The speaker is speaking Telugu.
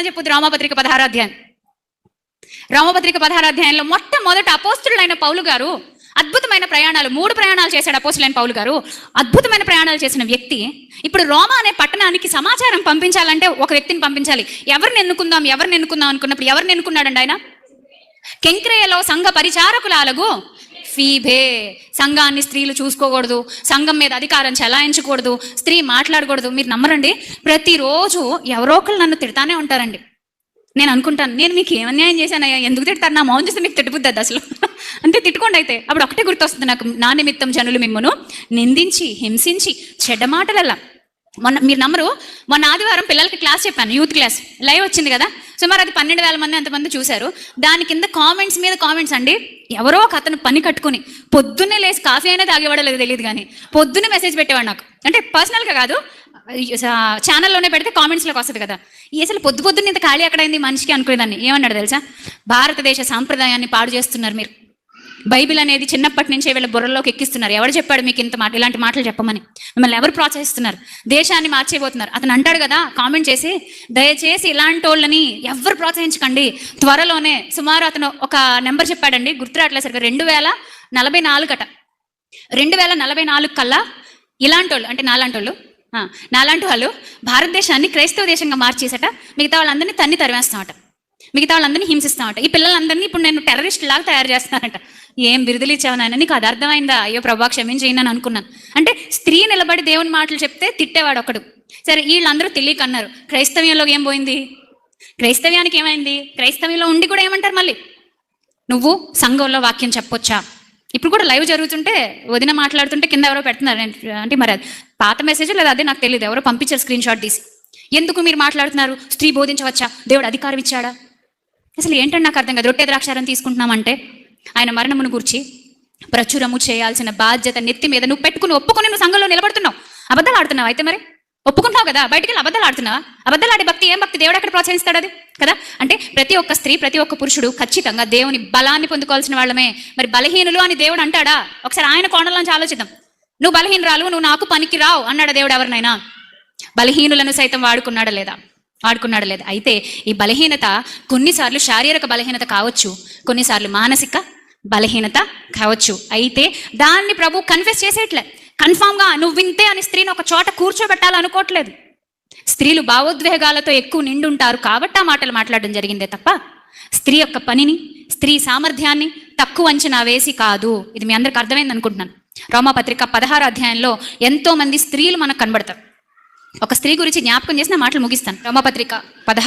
చెప్పుద్ది రోమపత్రిక 16వ అధ్యాయం. రోమపత్రిక 16వ అధ్యాయంలో మొట్టమొదట అపోస్తులైన పౌలు గారు అద్భుతమైన ప్రయాణాలు 3 ప్రయాణాలు చేశాడు. అపోస్తులైన పౌలు గారు అద్భుతమైన ప్రయాణాలు చేసిన వ్యక్తి. ఇప్పుడు రోమా అనే పట్టణానికి సమాచారం పంపించాలంటే ఒక వ్యక్తిని పంపించాలి. ఎవరిని ఎన్నుకుందాం అనుకున్నప్పుడు ఎవరిని ఎన్నుకున్నాడండి ఆయన? కెంక్రేయలో సంఘ పరిచారకులాలగు ఫీబే. సంఘాన్ని స్త్రీలు చూసుకోకూడదు, సంఘం మీద అధికారం చెలాయించకూడదు, స్త్రీ మాట్లాడకూడదు. మీరు నమ్మరండి, ప్రతిరోజు ఎవరో ఒకరు నన్ను తిడతానే ఉంటారండి. నేను అనుకుంటాను, నేను మీకు ఏమన్యాయం చేశానయ్యా, ఎందుకు తిడతారు? నా మౌన్ చూస్తే మీకు తిట్టుబుద్ది అసలు అంతే. తిట్టుకోండి అయితే. అప్పుడు ఒకటే గుర్తొస్తుంది నాకు, నా నిమిత్తం జనులు మిమ్మును నిందించి హింసించి చెడ్డ మాటలల్లా. మీరు నమ్మరు, మొన్న ఆదివారం పిల్లలకి క్లాస్ చెప్పాను, యూత్ క్లాస్ లైవ్ వచ్చింది కదా. సుమారు అది 12,000 మంది అంతమంది చూశారు. దాని కింద కామెంట్స్ మీద కామెంట్స్ అండి. ఎవరో ఒక అతను పని కట్టుకుని పొద్దున్నే లేసి కాఫీ అయినా తాగేవాడలేదు తెలియదు, కానీ పొద్దున్నే మెసేజ్ పెట్టేవాడు నాకు. అంటే పర్సనల్గా కాదు, ఛానల్లోనే పెడితే కామెంట్స్లోకి వస్తుంది కదా. అసలు పొద్దున్న ఇంత ఖాళీ ఎక్కడైంది మనిషికి అనుకునేదాన్ని. ఏమన్నాడు తెలుసా? భారతదేశ సాంప్రదాయాన్ని పాడు చేస్తున్నారు మీరు, బైబిల్ అనేది చిన్నప్పటి నుంచే వీళ్ళ బుర్రలోకి ఎక్కిస్తున్నారు. ఎవరు చెప్పాడు మీకు ఇలాంటి మాటలు చెప్పమని? మిమ్మల్ని ఎవరు ప్రోత్సహిస్తున్నారు? దేశాన్ని మార్చేయబోతున్నారు. అతను అంటాడు కదా కామెంట్ చేసి, దయచేసి ఇలాంటి వాళ్ళని ఎవరు ప్రోత్సహించకండి. త్వరలోనే సుమారు అతను ఒక నెంబర్ చెప్పాడండి, గుర్తురాట్లేదు సరిగ్గా, 2044 అట. 2044 కల్లా ఇలాంటి వాళ్ళు, అంటే నాలాంటి వాళ్ళు భారతదేశాన్ని క్రైస్తవ దేశంగా మార్చేసట. మిగతా వాళ్ళందరినీ తరివేస్తామట, మిగతా వాళ్ళందరినీ హింసిస్తామట. ఈ పిల్లలందరినీ ఇప్పుడు నేను టెర్రరిస్ట్ లాగా తయారు చేస్తానంట. ఏం బిరుదులు ఇచ్చావు నాయన, నీకు అది అర్థమైందా? అయ్యో ప్రభా క్షమించేయండి అని అనుకున్నాను. అంటే స్త్రీ నిలబడి దేవుని మాటలు చెప్తే తిట్టేవాడు ఒకడు. సరే, వీళ్ళందరూ తెలియక అన్నారు. క్రైస్తవ్యంలో ఏం పోయింది? క్రైస్తవ్యానికి ఏమైంది? క్రైస్తవ్యంలో ఉండి కూడా ఏమంటారు మళ్ళీ, నువ్వు సంఘంలో వాక్యం చెప్పొచ్చా? ఇప్పుడు కూడా లైవ్ జరుగుతుంటే వదిన మాట్లాడుతుంటే కింద ఎవరో పెడుతున్నారు. అంటే మరి అది పాత మెసేజ్ లేదా అదే నాకు తెలియదు, ఎవరో పంపించారు స్క్రీన్ షాట్ తీసి. ఎందుకు మీరు మాట్లాడుతున్నారు? స్త్రీ బోధించవచ్చా? దేవుడు అధికారం ఇచ్చాడా? అసలు ఏంటంటే నాకు అర్థం కాదు. రొట్టె ద్రాక్షారం తీసుకుంటున్నామంటే ఆయన మరణమును గురించి ప్రచురము చేయాల్సిన బాధ్యత నెత్తి మీద నువ్వు ఒప్పుకొని నువ్వు సంఘంలో నిలబడుతున్నావు. అబద్ధాలు ఆడుతున్నావు అయితే మరి ఒప్పుకుంటావు కదా, బయటికి వెళ్ళి అబద్ధాలు ఆడుతున్నావా? అబద్ధాలు ఆడే భక్తి ఏం భక్తి? దేవుడు ఎక్కడ ప్రోత్సహిస్తాడు అది కదా. అంటే ప్రతి ఒక్క స్త్రీ, ప్రతి ఒక్క పురుషుడు ఖచ్చితంగా దేవుని బలాన్ని పొందుకోవాల్సిన వాళ్ళమే. మరి బలహీనులు అని దేవుడు అంటాడా? ఒకసారి ఆయన కోణంలోంచి ఆలోచిద్దాం. నువ్వు బలహీనరాలు, నువ్వు నాకు పనికి రావు అన్నాడా దేవుడు ఎవరినైనా? బలహీనులను సైతం వాడుకున్నాడా లేదా? అయితే ఈ బలహీనత కొన్నిసార్లు శారీరక బలహీనత కావచ్చు, కొన్నిసార్లు మానసిక బలహీనత కావచ్చు. అయితే దాన్ని ప్రభు కన్ఫెస్ చేసేట్లే, కన్ఫామ్గా నువ్వు వింతే అని స్త్రీని ఒక చోట కూర్చోబెట్టాలనుకోవట్లేదు. స్త్రీలు భావోద్వేగాలతో ఎక్కువ నిండుంటారు కాబట్టి ఆ మాటలు మాట్లాడడం జరిగిందే తప్ప స్త్రీ యొక్క పనిని, స్త్రీ సామర్థ్యాన్ని తక్కువ అంచనా వేసి కాదు. ఇది మీ అందరికి అర్థమైంది అనుకుంటున్నాను. రోమపత్రిక 16వ అధ్యాయంలో ఎంతో మంది స్త్రీలు మనకు కనబడతారు. ఒక స్త్రీ గురించి జ్ఞాపకం చేసిన మాటలు ముగిస్తాను. రోమపత్రిక 16